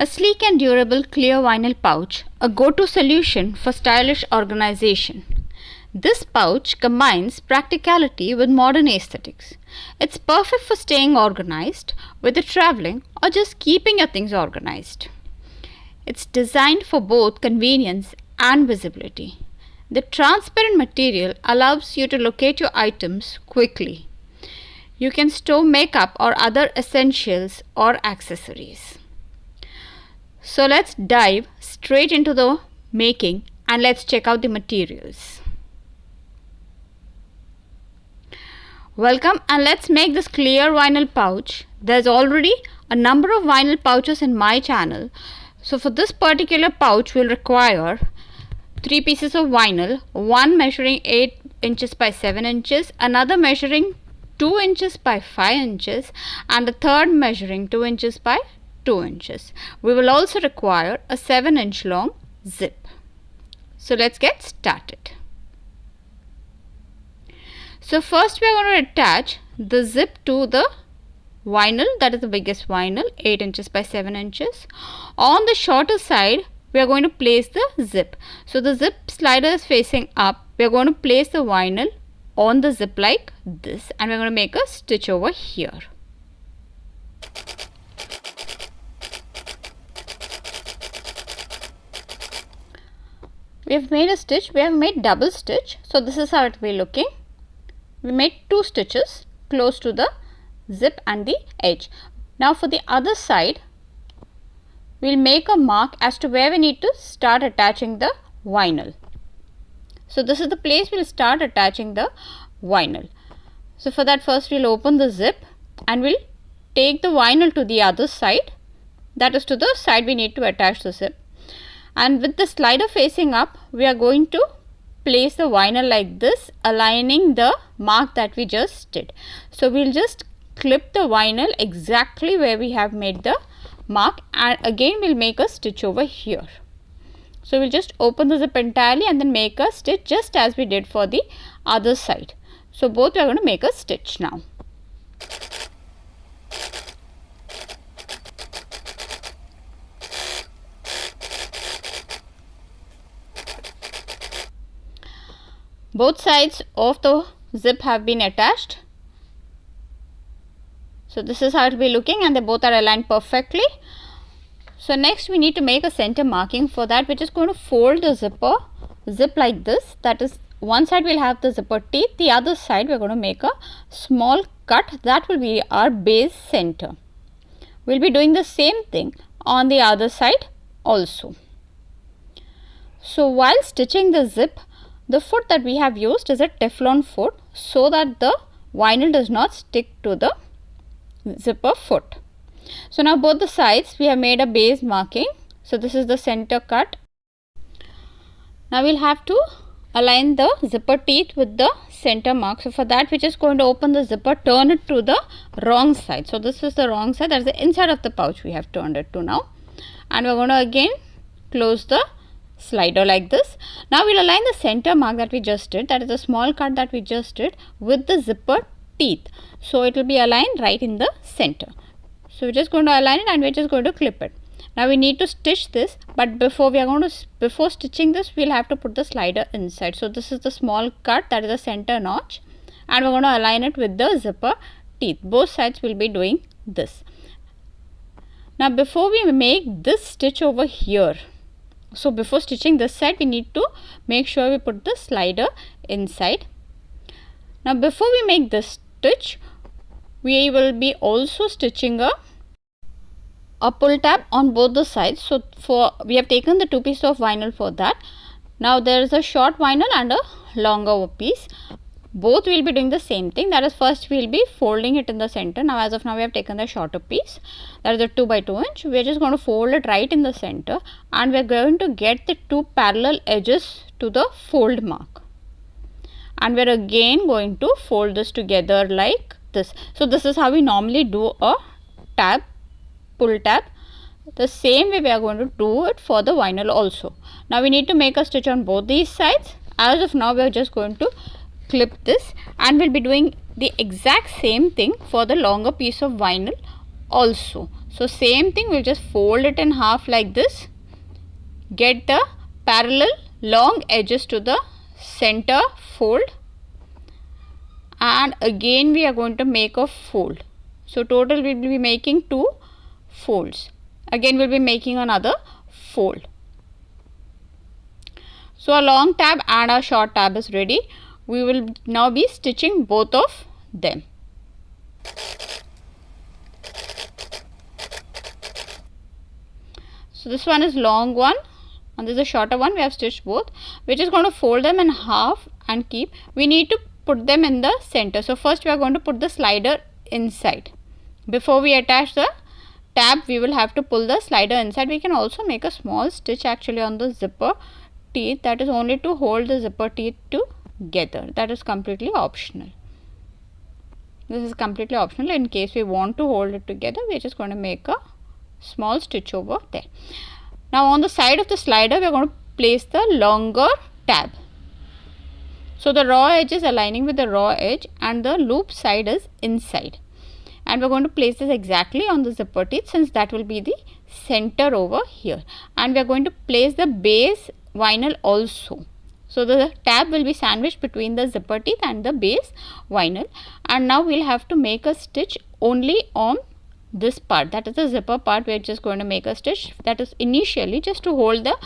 A sleek and durable clear vinyl pouch, a go-to solution for stylish organization. This pouch combines practicality with modern aesthetics. It's perfect for staying organized, whether traveling or just keeping your things organized. It's designed for both convenience and visibility. The transparent material allows you to locate your items quickly. You can store makeup or other essentials or accessories. So let's dive straight into the making and let's check out the materials. Welcome, and let's make this clear vinyl pouch. There's already a number of vinyl pouches in my channel. So for this particular pouch we'll require 3 pieces of vinyl, one measuring 8 inches by 7 inches, another measuring 2 inches by 5 inches, and a third measuring 2 inches by 2 inches. We will also require a 7-inch long zip. So let's get started. So first we are going to attach the zip to the vinyl, that is the biggest vinyl, 8 inches by 7 inches. On the shorter side we are going to place the zip. So the zip slider is facing up. We are going to place the vinyl on the zip like this, and we are going to make a stitch over here. We have made a stitch. We have made double stitch. So this is how it will be looking. We made 2 stitches close to the zip and the edge. Now for the other side, we'll make a mark as to where we need to start attaching the vinyl. So this is the place we'll start attaching the vinyl. So for that, first we'll open the zip and we'll take the vinyl to the other side, that is to the side we need to attach the zip. And with the slider facing up, we are going to place the vinyl like this, aligning the mark that we just did. So we'll just clip the vinyl exactly where we have made the mark, and again we'll make a stitch over here. So we'll just open the zip entirely and then make a stitch just as we did for the other side. So both we are going to make a stitch now. Both sides of the zip have been attached. So this is how it will be looking, and they both are aligned perfectly. So next we need to make a center marking. For that we're just going to fold the zip like this. That is, one side will have the zipper teeth, the other side we're going to make a small cut. That will be our base center. We'll be doing the same thing on the other side also. So while stitching the zip, the foot that we have used is a Teflon foot so that the vinyl does not stick to the zipper foot. So now both the sides we have made a base marking. So this is the center cut. Now we'll have to align the zipper teeth with the center mark. So for that we're just going to open the zipper, turn it to the wrong side. So this is the wrong side, that's the inside of the pouch we have turned it to now. And we're going to again close the slider like this. Now we'll align the center mark that we just did, that is the small cut that we just did, with the zipper teeth. So it will be aligned right in the center. So we're just going to align it and we're just going to clip it. Now we need to stitch this, but before stitching this we'll have to put the slider inside. So this is the small cut, that is the center notch, and we're going to align it with the zipper teeth. Both sides will be doing this. Now before we make this stitch over here, so before stitching this side we need to make sure we put the slider inside. Now before we make this stitch, we will be also stitching a pull tab on both the sides. So we have taken the 2 pieces of vinyl for that. Now there is a short vinyl and a longer piece. Both will be doing the same thing, that is, first we will be folding it in the center. Now as of now we have taken the shorter piece, that is a 2 by 2 inch. We are just going to fold it right in the center, and we are going to get the 2 parallel edges to the fold mark, and we are again going to fold this together like this. So this is how we normally do a tab, pull tab. The same way we are going to do it for the vinyl also. Now we need to make a stitch on both these sides. As of now we are just going to clip this, and we'll be doing the exact same thing for the longer piece of vinyl also. So same thing, we'll just fold it in half like this, get the parallel long edges to the center fold, and again we are going to make a fold. So total we will be making 2 folds. Again we will be making another fold. So a long tab and a short tab is ready. We will now be stitching both of them. So this one is long one and this is a shorter one. We have stitched both. We're just going to fold them in half and keep. We need to put them in the center. So first we are going to put the slider inside. Before we attach the tab, we will have to pull the slider inside. We can also make a small stitch actually on the zipper teeth, that is only to hold the zipper teeth together. That is completely optional. This is completely optional. In case we want to hold it together, we are just going to make a small stitch over there. Now on the side of the slider, we are going to place the longer tab. So the raw edge is aligning with the raw edge and the loop side is inside. And we are going to place this exactly on the zipper teeth, since that will be the center over here. And we are going to place the base vinyl also. So the tab will be sandwiched between the zipper teeth and the base vinyl. And now we'll have to make a stitch only on this part, that is the zipper part. We are just going to make a stitch, that is initially just to hold the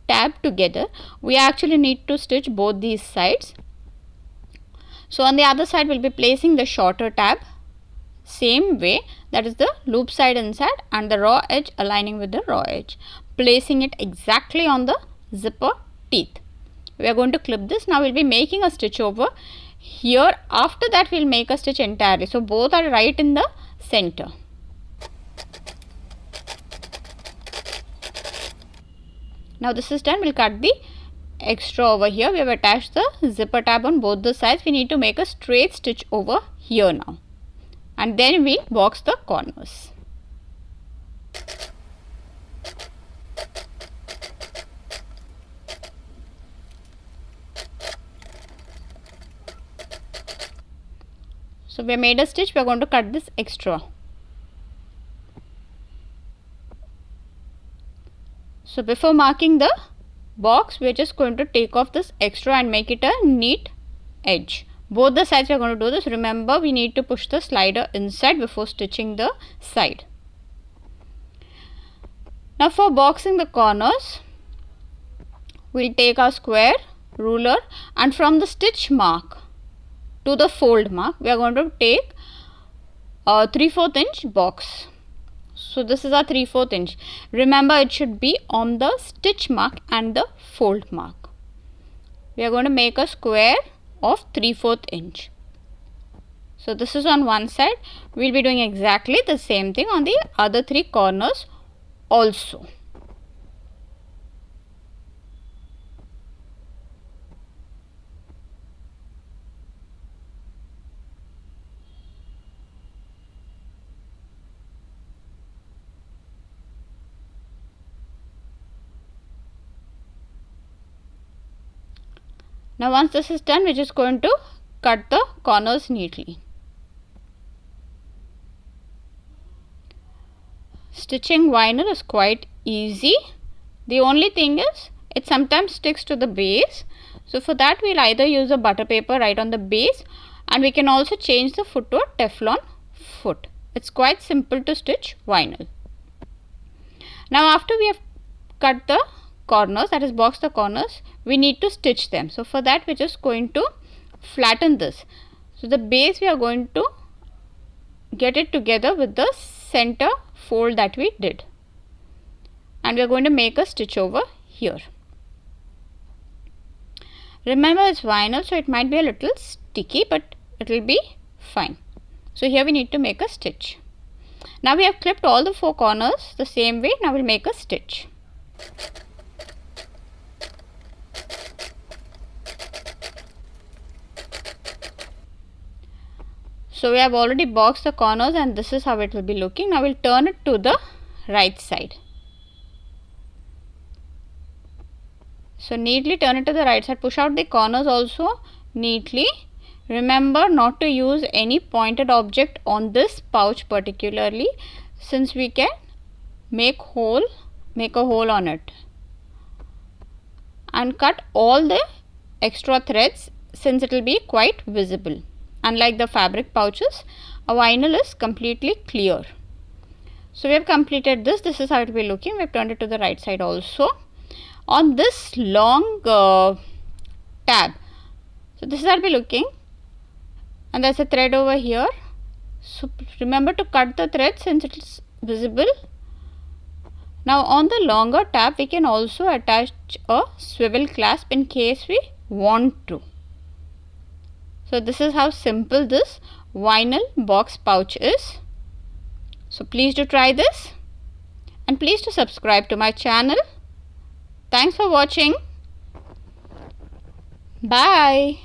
tab together. We actually need to stitch both these sides. So on the other side we'll be placing the shorter tab, same way, that is the loop side inside and the raw edge aligning with the raw edge, placing it exactly on the zipper teeth. We are going to clip this. Now we'll be making a stitch over here. After that we'll make a stitch entirely. So both are right in the center. Now this is done. We'll cut the extra over here. We have attached the zipper tab on both the sides. We need to make a straight stitch over here now, and then we box the corners. So we made a stitch. We are going to cut this extra. So before marking the box, we are just going to take off this extra and make it a neat edge. Both the sides we are going to do this. Remember, we need to push the slider inside before stitching the side. Now for boxing the corners, we'll take our square ruler, and from the stitch mark to the fold mark, we are going to take a 3/4 inch box. So this is our 3/4 inch. Remember, it should be on the stitch mark and the fold mark. We are going to make a square of 3/4 inch. So this is on one side. We'll be doing exactly the same thing on the other 3 corners also. Now once this is done, we're just going to cut the corners neatly. Stitching vinyl is quite easy. The only thing is, it sometimes sticks to the base. So for that, we'll either use a butter paper right on the base, and we can also change the foot to a Teflon foot. It's quite simple to stitch vinyl. Now after we have cut the corners, that is box the corners, we need to stitch them. So for that, we're just going to flatten this. So the base, we are going to get it together with the center fold that we did, and we are going to make a stitch over here. Remember, it's vinyl, so it might be a little sticky, but it will be fine. So here we need to make a stitch. Now we have clipped all the 4 corners the same way. Now we'll make a stitch. So we have already boxed the corners, and this is how it will be looking. Now we'll turn it to the right side. So neatly turn it to the right side. Push out the corners also neatly. Remember not to use any pointed object on this pouch particularly, since we can make a hole on it, and cut all the extra threads since it will be quite visible. Unlike the fabric pouches, a vinyl is completely clear. So we have completed this. This is how it will be looking. We have turned it to the right side also. On this long tab, so this is how it will be looking, and there's a thread over here. So remember to cut the thread since it is visible. Now on the longer tab, we can also attach a swivel clasp in case we want to. So this is how simple this vinyl box pouch is. So please do try this, and please do subscribe to my channel. Thanks for watching. Bye.